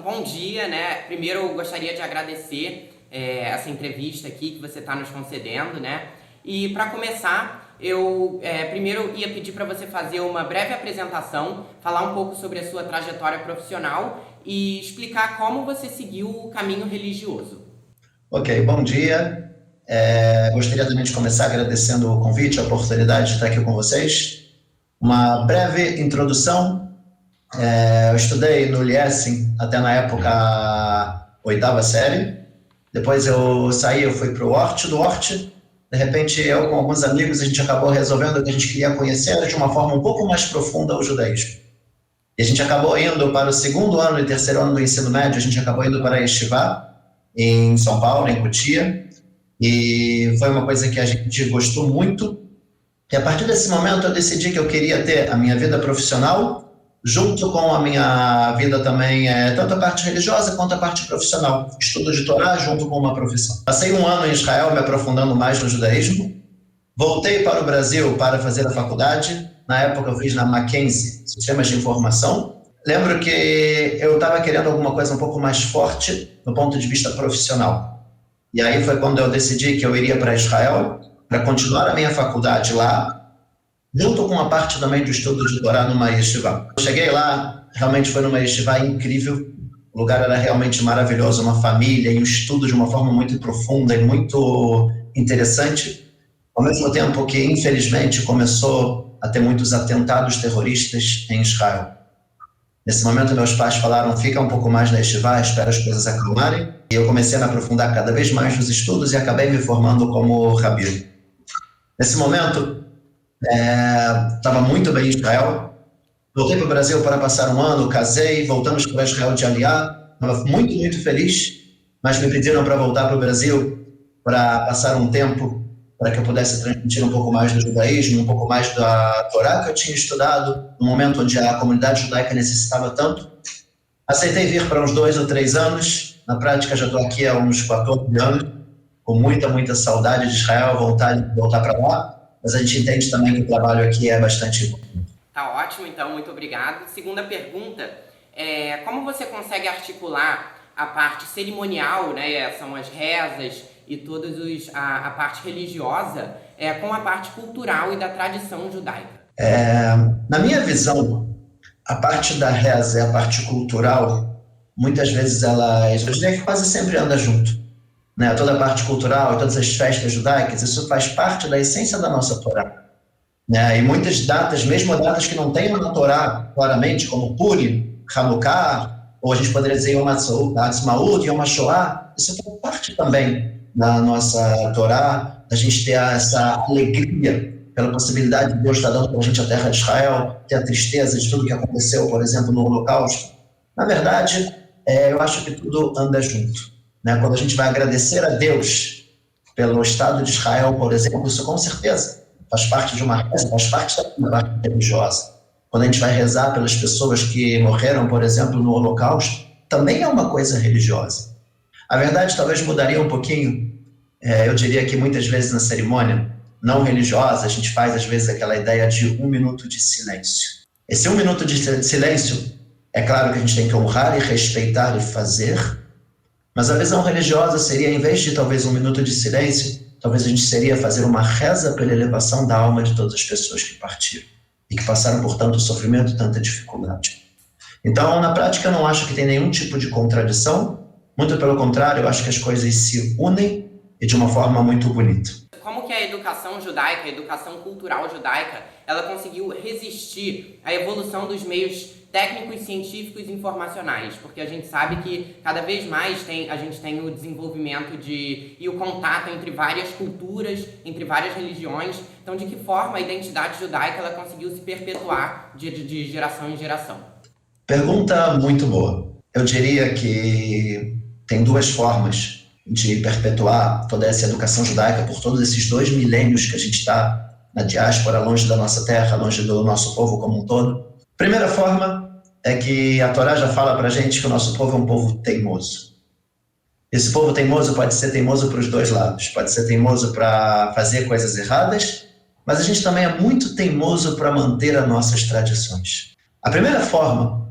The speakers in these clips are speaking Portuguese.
Bom dia, né? Primeiro eu gostaria de agradecer essa entrevista aqui que você está nos concedendo, né? E para começar, eu primeiro ia pedir para você fazer uma breve apresentação, falar um pouco sobre a sua trajetória profissional e explicar como você seguiu o caminho religioso. Ok, bom dia. Gostaria também de começar agradecendo o convite, a oportunidade de estar aqui com vocês. Uma breve introdução. Eu estudei no Liesing até na época a oitava série. Depois eu saí, eu fui para o Hort do Hort. De repente, eu com alguns amigos, a gente acabou resolvendo que a gente queria conhecer de uma forma um pouco mais profunda o judaísmo. E a gente acabou indo para o segundo ano e terceiro ano do ensino médio, a gente acabou indo para a Yeshiva, em São Paulo, em Cotia. E foi uma coisa que a gente gostou muito. E a partir desse momento eu decidi que eu queria ter a minha vida profissional junto com a minha vida também, tanto a parte religiosa quanto a parte profissional. Estudo de Torá junto com uma profissão. Passei um ano em Israel me aprofundando mais no judaísmo. Voltei para o Brasil para fazer a faculdade. Na época eu fiz na Mackenzie, Sistemas de Informação. Lembro que eu estava querendo alguma coisa um pouco mais forte no ponto de vista profissional. E aí foi quando eu decidi que eu iria para Israel para continuar a minha faculdade lá, junto com a parte também do estudo de Torá numa yeshiva. Eu cheguei lá, realmente foi numa yeshiva incrível, o lugar era realmente maravilhoso, uma família e um estudo de uma forma muito profunda e muito interessante, ao mesmo tempo que, infelizmente, começou a ter muitos atentados terroristas em Israel. Nesse momento, meus pais falaram, fica um pouco mais na yeshiva, espera as coisas acalmarem. E eu comecei a me aprofundar cada vez mais nos estudos e acabei me formando como rabino. Nesse momento, estava muito bem em Israel. Voltei para o Brasil para passar um ano, casei, voltamos para Israel de Aliá. Estava muito, muito feliz, mas me pediram para voltar para o Brasil para passar um tempo para que eu pudesse transmitir um pouco mais do judaísmo, um pouco mais da Torá que eu tinha estudado, no momento onde a comunidade judaica necessitava tanto. Aceitei vir para uns 2 ou 3 anos. Na prática, já estou aqui há uns 14 anos, com muita, muita saudade de Israel, vontade de voltar para lá, mas a gente entende também que o trabalho aqui é bastante bom. Tá ótimo, então, muito obrigado. Segunda pergunta, como você consegue articular a parte cerimonial, né, são as rezas e a parte religiosa, com a parte cultural e da tradição judaica? Na minha visão, a parte da reza e a parte cultural, muitas vezes eu diria que quase sempre anda junto. Né? Toda a parte cultural e todas as festas judaicas, isso faz parte da essência da nossa Torá. Né? E muitas datas, mesmo datas que não tenham na Torá claramente, como Purim, Hanukkah, ou a gente poderia dizer Yom Ha'atzmaut, Yom HaShoah, isso faz parte também da nossa Torá, a gente ter essa alegria pela possibilidade de Deus estar dando para a gente a terra de Israel, ter a tristeza de tudo que aconteceu, por exemplo, no Holocausto. Na verdade, eu acho que tudo anda junto. Né? Quando a gente vai agradecer a Deus pelo Estado de Israel, por exemplo, isso com certeza faz parte de uma reza, faz parte da parte religiosa. Quando a gente vai rezar pelas pessoas que morreram, por exemplo, no Holocausto, também é uma coisa religiosa. A verdade talvez mudaria um pouquinho. Eu diria que muitas vezes na cerimônia não religiosa, a gente faz às vezes aquela ideia de 1 minuto de silêncio. Esse 1 minuto de silêncio, é claro que a gente tem que honrar e respeitar e fazer, mas a visão religiosa seria, em vez de talvez 1 minuto de silêncio, talvez a gente seria fazer uma reza pela elevação da alma de todas as pessoas que partiram e que passaram por tanto sofrimento, tanta dificuldade. Então, na prática, eu não acho que tem nenhum tipo de contradição, muito pelo contrário, eu acho que as coisas se unem e de uma forma muito bonita. Como que a educação judaica, a educação cultural judaica, ela conseguiu resistir à evolução dos meios técnicos, científicos e informacionais? Porque a gente sabe que cada vez mais a gente tem o desenvolvimento e o contato entre várias culturas, entre várias religiões. Então, de que forma a identidade judaica ela conseguiu se perpetuar de geração em geração? Pergunta muito boa. Eu diria que tem duas formas de perpetuar toda essa educação judaica por todos esses 2 milênios que a gente está na diáspora, longe da nossa terra, longe do nosso povo como um todo. Primeira forma é que a Torá já fala para a gente que o nosso povo é um povo teimoso. Esse povo teimoso pode ser teimoso para os dois lados. Pode ser teimoso para fazer coisas erradas, mas a gente também é muito teimoso para manter as nossas tradições. A primeira forma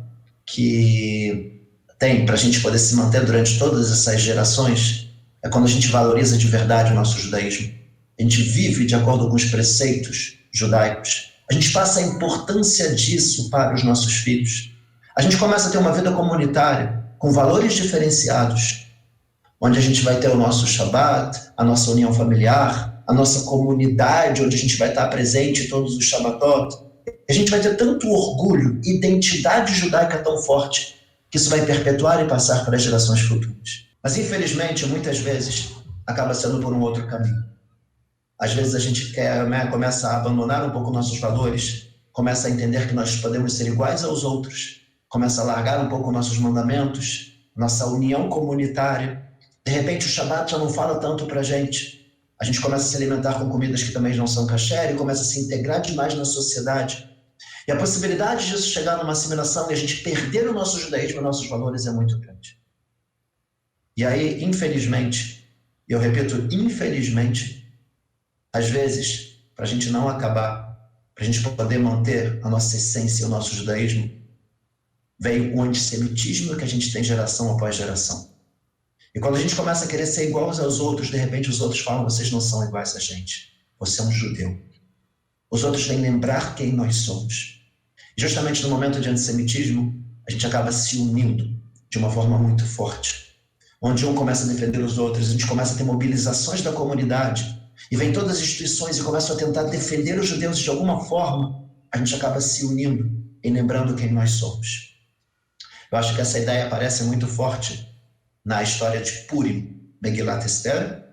que tem para a gente poder se manter durante todas essas gerações é quando a gente valoriza de verdade o nosso judaísmo. A gente vive de acordo com os preceitos judaicos. A gente passa a importância disso para os nossos filhos. A gente começa a ter uma vida comunitária com valores diferenciados, onde a gente vai ter o nosso Shabbat, a nossa união familiar, a nossa comunidade, onde a gente vai estar presente todos os Shabbatot. A gente vai ter tanto orgulho, identidade judaica tão forte, que isso vai perpetuar e passar para as gerações futuras. Mas, infelizmente, muitas vezes, acaba sendo por um outro caminho. Às vezes a gente começa a abandonar um pouco nossos valores, começa a entender que nós podemos ser iguais aos outros, começa a largar um pouco nossos mandamentos, nossa união comunitária. De repente o Shabbat já não fala tanto para a gente começa a se alimentar com comidas que também não são kasher e começa a se integrar demais na sociedade. E a possibilidade disso chegar numa assimilação e a gente perder o nosso judaísmo e nossos valores é muito grande. E aí, infelizmente, e eu repito, infelizmente, às vezes, para a gente não acabar, para a gente poder manter a nossa essência e o nosso judaísmo, veio o antissemitismo que a gente tem geração após geração. E quando a gente começa a querer ser igual aos outros, de repente os outros falam, vocês não são iguais a gente. Você é um judeu. Os outros vêm lembrar quem nós somos. E justamente no momento de antissemitismo, a gente acaba se unindo de uma forma muito forte. Onde um começa a defender os outros, a gente começa a ter mobilizações da comunidade, e vem todas as instituições e começam a tentar defender os judeus de alguma forma, a gente acaba se unindo e lembrando quem nós somos. Eu acho que essa ideia aparece muito forte na história de Purim, Megilat Esther,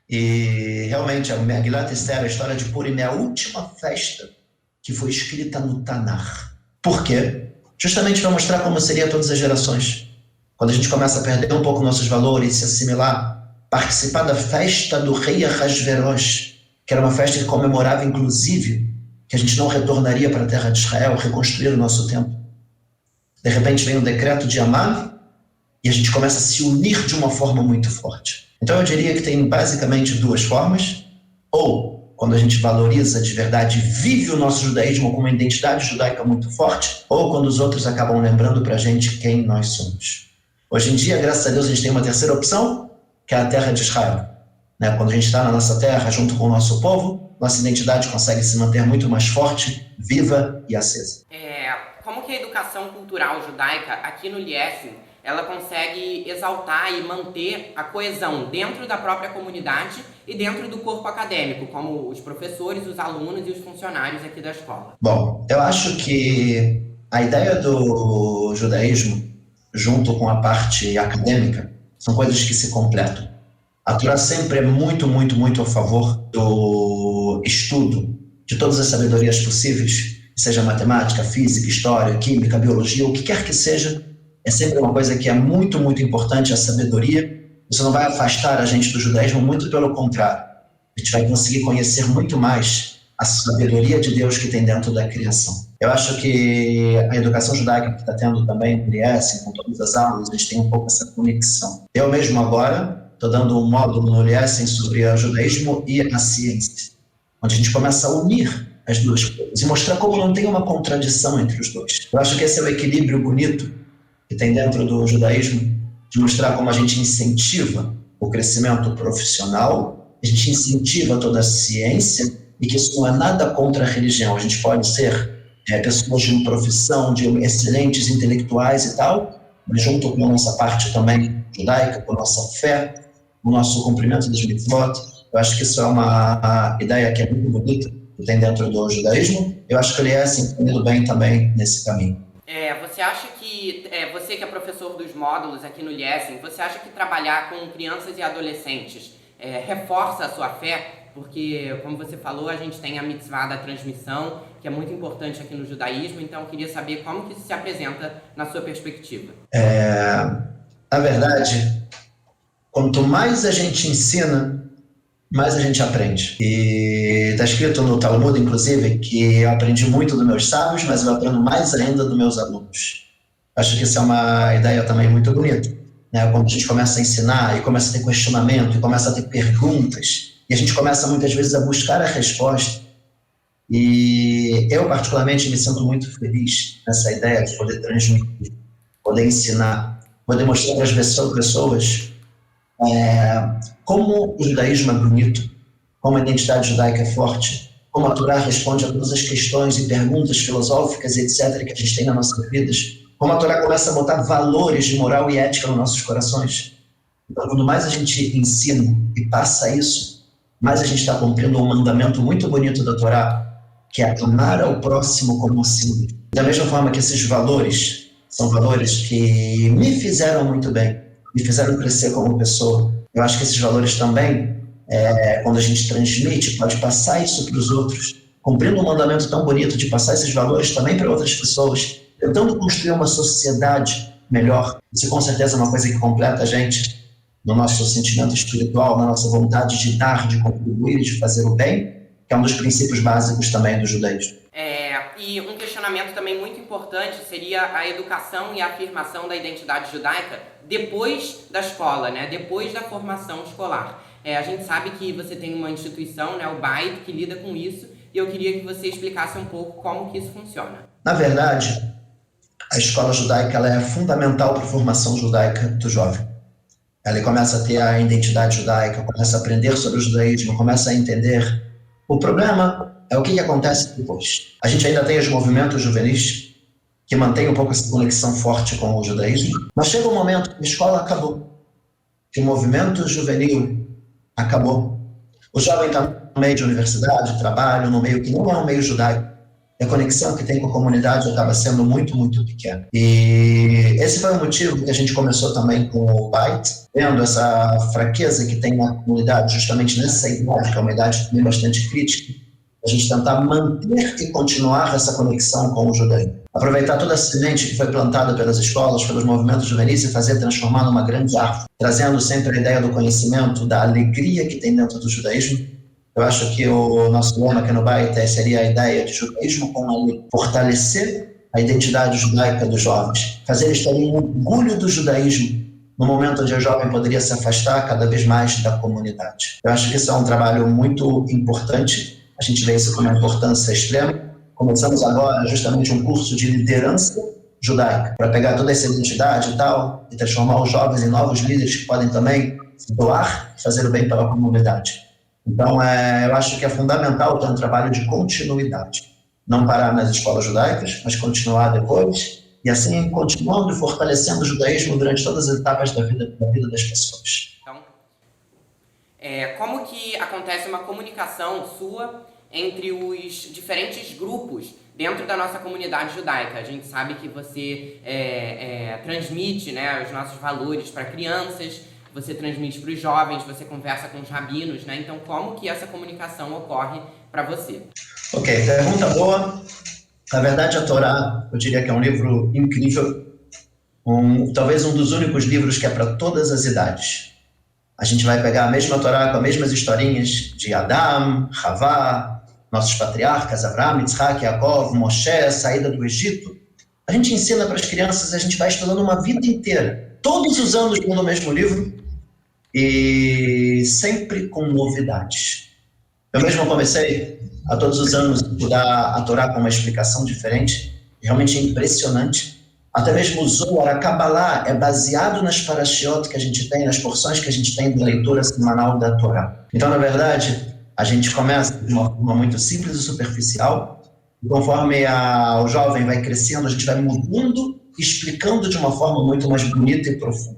e realmente a Megilat Esther, a história de Purim, é a última festa que foi escrita no Tanakh. Por quê? Justamente para mostrar como seria todas as gerações. Quando a gente começa a perder um pouco nossos valores, se assimilar, participar da festa do rei Ahasverosh, que era uma festa que comemorava, inclusive, que a gente não retornaria para a terra de Israel, reconstruir o nosso templo. De repente vem o decreto de Amán e a gente começa a se unir de uma forma muito forte. Então eu diria que tem basicamente duas formas, ou quando a gente valoriza de verdade, vive o nosso judaísmo com uma identidade judaica muito forte, ou quando os outros acabam lembrando para a gente quem nós somos. Hoje em dia, graças a Deus, a gente tem uma terceira opção, que é a terra de Israel. Quando a gente está na nossa terra, junto com o nosso povo, nossa identidade consegue se manter muito mais forte, viva e acesa. Como que a educação cultural judaica, aqui no Liesing, ela consegue exaltar e manter a coesão dentro da própria comunidade e dentro do corpo acadêmico, como os professores, os alunos e os funcionários aqui da escola? Bom, eu acho que a ideia do judaísmo, junto com a parte acadêmica, são coisas que se completam. A Torá sempre é muito, muito, muito a favor do estudo de todas as sabedorias possíveis, seja matemática, física, história, química, biologia, o que quer que seja, é sempre uma coisa que é muito, muito importante, a sabedoria. Isso não vai afastar a gente do judaísmo, muito pelo contrário. A gente vai conseguir conhecer muito mais a sabedoria de Deus que tem dentro da criação. Eu acho que a educação judaica que está tendo também no Liesing, com todas as aulas, a gente tem um pouco essa conexão. Eu mesmo agora estou dando um módulo no Liesing sobre o judaísmo e a ciência, onde a gente começa a unir as duas coisas e mostrar como não tem uma contradição entre os dois. Eu acho que esse é o equilíbrio bonito que tem dentro do judaísmo, de mostrar como a gente incentiva o crescimento profissional, a gente incentiva toda a ciência e que isso não é nada contra a religião. A gente pode ser pessoas de uma profissão, de excelentes intelectuais e tal, mas junto com a nossa parte também judaica, com a nossa fé, o nosso cumprimento das mitzvot. Eu acho que isso é uma ideia que é muito bonita, que tem dentro do judaísmo. Eu acho que ele é entendido bem também nesse caminho. Você acha que, você que é professor dos módulos aqui no Liesing, você acha que trabalhar com crianças e adolescentes reforça a sua fé? Porque, como você falou, a gente tem a mitzvah da transmissão, que é muito importante aqui no judaísmo, então eu queria saber como que isso se apresenta na sua perspectiva. Na verdade, quanto mais a gente ensina, mais a gente aprende. E está escrito no Talmud, inclusive, que eu aprendi muito dos meus sábios, mas eu aprendo mais ainda dos meus alunos. Acho que isso é uma ideia também muito bonita, né? Quando a gente começa a ensinar e começa a ter questionamento, e começa a ter perguntas, e a gente começa muitas vezes a buscar a resposta. E eu, particularmente, me sinto muito feliz nessa ideia de poder transmitir, poder ensinar. poder mostrar para as pessoas como o judaísmo é bonito, como a identidade judaica é forte, como a Torá responde a todas as questões e perguntas filosóficas, etc., que a gente tem nas nossas vidas, como a Torá começa a botar valores de moral e ética nos nossos corações. Então, quanto mais a gente ensina e passa isso, mais a gente está cumprindo um mandamento muito bonito da Torá, que é amar ao próximo como a si mesmo. Da mesma forma que esses valores são valores que me fizeram muito bem, me fizeram crescer como pessoa. Eu acho que esses valores também, quando a gente transmite, pode passar isso para os outros, cumprindo um mandamento tão bonito de passar esses valores também para outras pessoas, tentando construir uma sociedade melhor. Isso com certeza é uma coisa que completa a gente no nosso sentimento espiritual, na nossa vontade de dar, de contribuir, de fazer o bem, que é um dos princípios básicos também do judaísmo. E um questionamento também muito importante seria a educação e a afirmação da identidade judaica depois da escola, né? Depois da formação escolar. A gente sabe que você tem uma instituição, né, o BAIT, que lida com isso, e eu queria que você explicasse um pouco como que isso funciona. Na verdade, a escola judaica ela é fundamental para a formação judaica do jovem. Ele começa a ter a identidade judaica, começa a aprender sobre o judaísmo, começa a entender. O problema é o que acontece depois. A gente ainda tem os movimentos juvenis que mantêm um pouco essa conexão forte com o judaísmo, mas chega um momento que a escola acabou, que o movimento juvenil acabou. O jovem está no meio de universidade, trabalho, no meio que não é um meio judaico. E a conexão que tem com a comunidade acaba sendo muito, muito pequena. E esse foi o motivo que a gente começou também com o BAIT, vendo essa fraqueza que tem na comunidade, justamente nessa idade, que é uma idade também bastante crítica, a gente tentar manter e continuar essa conexão com o judaísmo. Aproveitar toda a semente que foi plantada pelas escolas, pelos movimentos juvenis e fazer transformar numa grande árvore, trazendo sempre a ideia do conhecimento, da alegria que tem dentro do judaísmo. Eu acho que o nosso lema aqui no BAIT seria a ideia de judaísmo com alegria. Fortalecer a identidade judaica dos jovens, fazer eles terem um orgulho do judaísmo no momento onde o jovem poderia se afastar cada vez mais da comunidade. Eu acho que isso é um trabalho muito importante. A gente vê isso com uma importância extrema. Começamos agora justamente um curso de liderança judaica, para pegar toda essa identidade e tal, e transformar os jovens em novos líderes que podem também se doar e fazer o bem pela comunidade. Então, eu acho que é fundamental ter um trabalho de continuidade. Não parar nas escolas judaicas, mas continuar depois, e assim continuando e fortalecendo o judaísmo durante todas as etapas da vida das pessoas. Como que acontece uma comunicação sua entre os diferentes grupos dentro da nossa comunidade judaica? A gente sabe que você transmite, né, os nossos valores para crianças, você transmite para os jovens, você conversa com os rabinos, né? Então, como que essa comunicação ocorre para você? Ok, pergunta boa. Na verdade, a Torá, eu diria que é um livro incrível, talvez um dos únicos livros que é para todas as idades. A gente vai pegar a mesma Torá com as mesmas historinhas de Adão, Havá, nossos patriarcas, Abraão, Yitzhak, Yaakov, Moshe, a saída do Egito. A gente ensina para as crianças, a gente vai estudando uma vida inteira, todos os anos lendo o mesmo livro e sempre com novidades. Eu mesmo comecei a todos os anos estudar a Torá com uma explicação diferente, realmente é impressionante. Até mesmo o Zohar, a Kabbalah, é baseado nas parashiot que a gente tem, nas porções que a gente tem da leitura semanal da Torá. Então, na verdade, a gente começa de uma forma muito simples e superficial, e conforme o jovem vai crescendo, a gente vai mudando e explicando de uma forma muito mais bonita e profunda.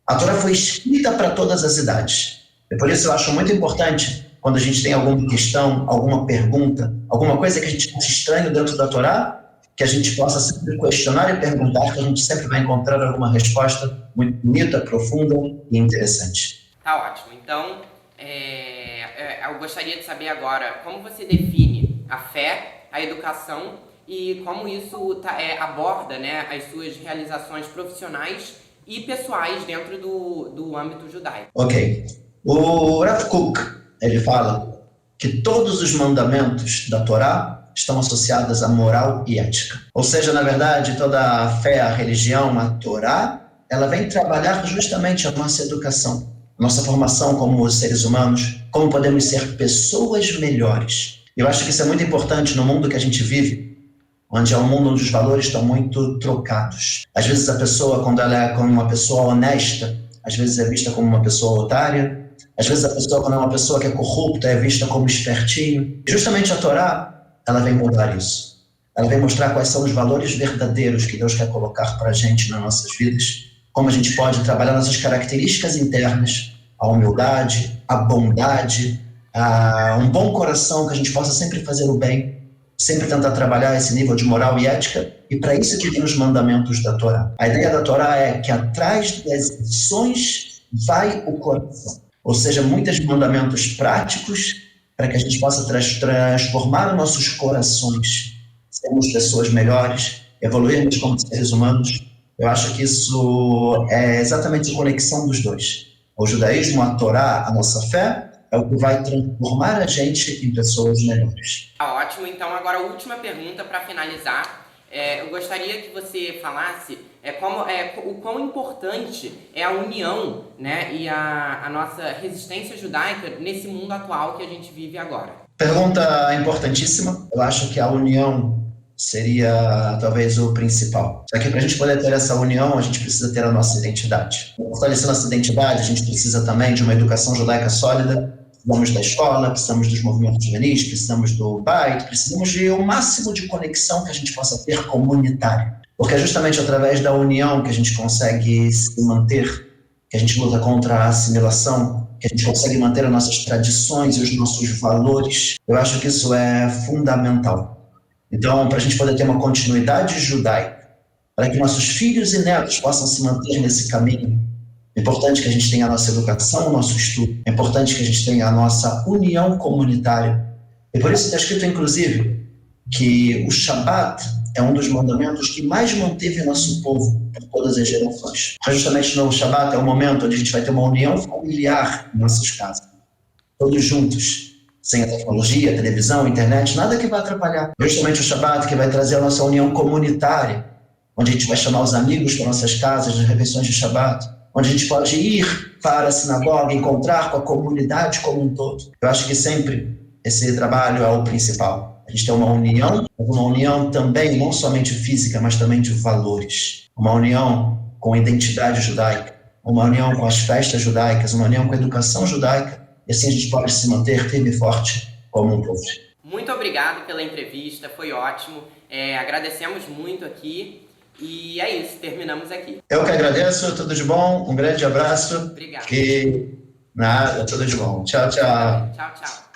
A Torá foi escrita para todas as idades. E por isso eu acho muito importante, quando a gente tem alguma questão, alguma pergunta, alguma coisa que a gente acha estranho dentro da Torá, que a gente possa sempre questionar e perguntar, que a gente sempre vai encontrar alguma resposta muito bonita, profunda e interessante. Tá ótimo. Então, eu gostaria de saber agora como você define a fé, a educação e como isso aborda, né, as suas realizações profissionais e pessoais dentro do âmbito judaico. Ok. O Rav Kook, ele fala que todos os mandamentos da Torá estão associadas à moral e ética. Ou seja, na verdade, toda a fé, a religião, a Torá, ela vem trabalhar justamente a nossa educação, a nossa formação como seres humanos, como podemos ser pessoas melhores. Eu acho que isso é muito importante no mundo que a gente vive, onde é um mundo onde os valores estão muito trocados. Às vezes a pessoa, quando ela é como uma pessoa honesta, às vezes é vista como uma pessoa otária, às vezes a pessoa, quando é uma pessoa que é corrupta, é vista como espertinho. Justamente a Torá, ela vem mudar isso. Ela vem mostrar quais são os valores verdadeiros que Deus quer colocar para a gente nas nossas vidas, como a gente pode trabalhar nossas características internas, a humildade, a bondade, um bom coração, que a gente possa sempre fazer o bem, sempre tentar trabalhar esse nível de moral e ética, e para isso que tem os mandamentos da Torá. A ideia da Torá é que atrás das ações vai o coração, ou seja, muitos mandamentos práticos para que a gente possa transformar os nossos corações, sermos pessoas melhores, evoluirmos como seres humanos. Eu acho que isso é exatamente a conexão dos dois. O judaísmo, a Torá, a nossa fé, é o que vai transformar a gente em pessoas melhores. Ótimo, então agora a última pergunta para finalizar. Eu gostaria que você falasse o quão importante é a união, né, e a nossa resistência judaica nesse mundo atual que a gente vive agora. Pergunta importantíssima. Eu acho que a união seria talvez o principal. Só que para a gente poder ter essa união, a gente precisa ter a nossa identidade. Para fortalecer nossa identidade, a gente precisa também de uma educação judaica sólida. Precisamos da escola, precisamos dos movimentos juvenis, precisamos do Bait, precisamos de um máximo de conexão que a gente possa ter comunitária. Porque é justamente através da união que a gente consegue se manter, que a gente luta contra a assimilação, que a gente consegue manter as nossas tradições e os nossos valores. Eu acho que isso é fundamental. Então, para a gente poder ter uma continuidade judaica, para que nossos filhos e netos possam se manter nesse caminho, é importante que a gente tenha a nossa educação, o nosso estudo, é importante que a gente tenha a nossa união comunitária. E por isso está escrito, inclusive, que o Shabat é um dos mandamentos que mais manteve nosso povo por todas as gerações. Porque justamente no Shabat é o momento onde a gente vai ter uma união familiar em nossas casas, todos juntos, sem a tecnologia, a televisão, a internet, nada que vai atrapalhar. Justamente o Shabat que vai trazer a nossa união comunitária, onde a gente vai chamar os amigos para nossas casas, nas refeições de Shabat, onde a gente pode ir para a sinagoga, encontrar com a comunidade como um todo. Eu acho que sempre esse trabalho é o principal. A gente tem uma união também, não somente física, mas também de valores. Uma união com a identidade judaica, uma união com as festas judaicas, uma união com a educação judaica, e assim a gente pode se manter firme e forte como um povo. Muito obrigado pela entrevista, foi ótimo. Agradecemos muito aqui e é isso, terminamos aqui. Eu que agradeço, tudo de bom, um grande abraço. Obrigado. E nada, tudo de bom. Tchau, tchau. Tchau, tchau.